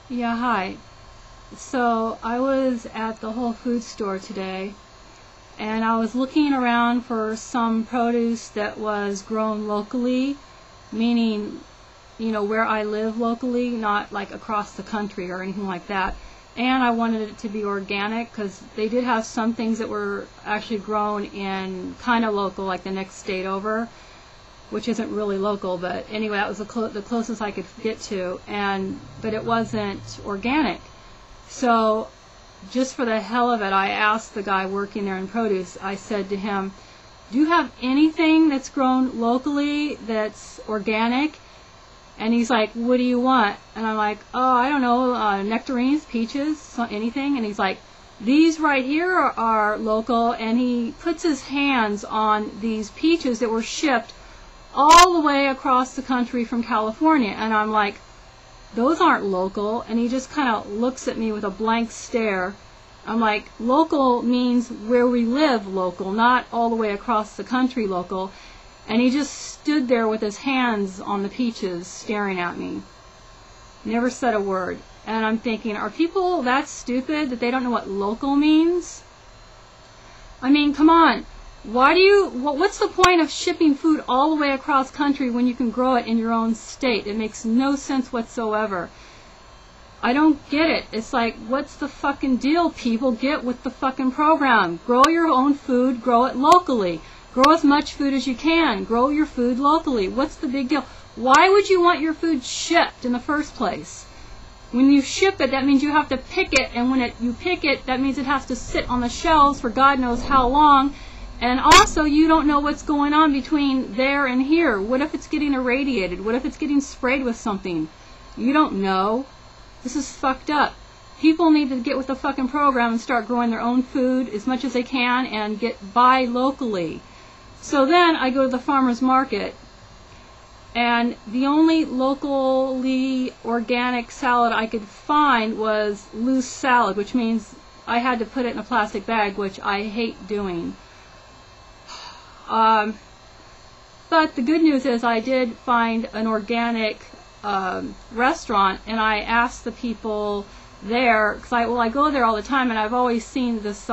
Yeah, hi. So I was at the Whole Foods store today and I was looking around for some produce that was grown locally, meaning, where I live locally, not like across the country or anything like that. And I wanted it to be organic because they did have some things that were actually grown in kind of local, like the next state over, which isn't really local, but anyway, that was the closest I could get to, but it wasn't organic. So just for the hell of it, I asked the guy working there in produce, I said to him, do you have anything that's grown locally that's organic? And he's like, what do you want? And I'm like, oh, I don't know, nectarines, peaches, anything. And he's like, these right here are local. And he puts his hands on these peaches that were shipped all the way across the country from California. And I'm like, those aren't local. And he just kind of looks at me with a blank stare. I'm like, local means where we live local, not all the way across the country local. And he just stood there with his hands on the peaches staring at me. Never said a word. And I'm thinking, are people that stupid that they don't know what local means? I mean, come on. What's the point of shipping food all the way across country when you can grow it in your own state? It makes no sense whatsoever. I don't get it. It's like, what's the fucking deal, people? Get with the fucking program. Grow your own food, grow it locally. Grow as much food as you can. Grow your food locally. What's the big deal? Why would you want your food shipped in the first place? When you ship it, that means you have to pick it, and when you pick it, that means it has to sit on the shelves for God knows how long. And also, you don't know what's going on between there and here. What if it's getting irradiated? What if it's getting sprayed with something? You don't know. This is fucked up. People need to get with the fucking program and start growing their own food as much as they can and buy locally. So then I go to the farmer's market, and the only locally organic salad I could find was loose salad, which means I had to put it in a plastic bag, which I hate doing. But the good news is I did find an organic restaurant, and I asked the people there, because I go there all the time, and I've always seen this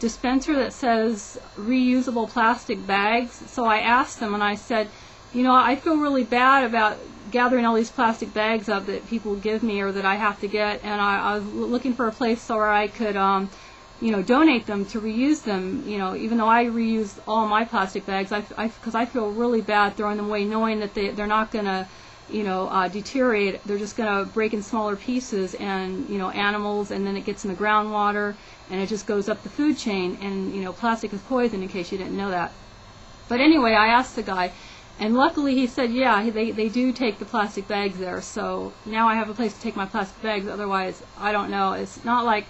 dispenser that says reusable plastic bags. So I asked them, and I said, I feel really bad about gathering all these plastic bags up that people give me or that I have to get, and I was looking for a place where I could donate them to reuse them, even though I reuse all my plastic bags, because I feel really bad throwing them away, knowing that they're not going to, deteriorate. They're just going to break in smaller pieces, and, animals, and then it gets in the groundwater, and it just goes up the food chain, and, plastic is poison, in case you didn't know that. But anyway, I asked the guy, and luckily he said, yeah, they do take the plastic bags there, so now I have a place to take my plastic bags. Otherwise, I don't know. It's not like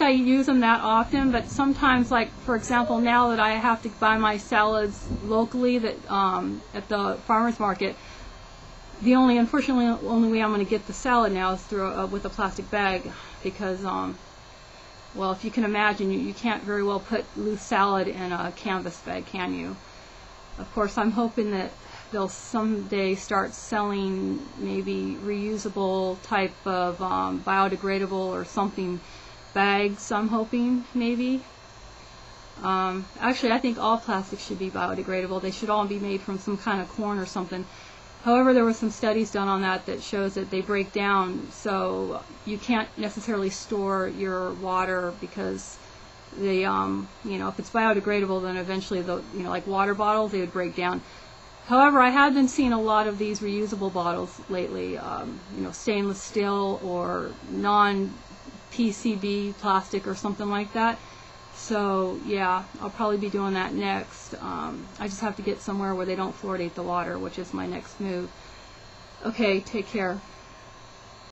I use them that often, but sometimes, like, for example, now that I have to buy my salads locally at the farmer's market, unfortunately, only way I'm going to get the salad now is through with a plastic bag, because, well, if you can imagine, you can't very well put loose salad in a canvas bag, can you? Of course, I'm hoping that they'll someday start selling maybe reusable type of biodegradable or something bags, I'm hoping, maybe. Actually, I think all plastics should be biodegradable. They should all be made from some kind of corn or something. However, there were some studies done on that shows that they break down, so you can't necessarily store your water because they, if it's biodegradable, then eventually, like water bottles, they would break down. However, I have been seeing a lot of these reusable bottles lately, stainless steel or non-PCB plastic or something like that. So, yeah, I'll probably be doing that next. I just have to get somewhere where they don't fluoridate the water, which is my next move. Okay, take care.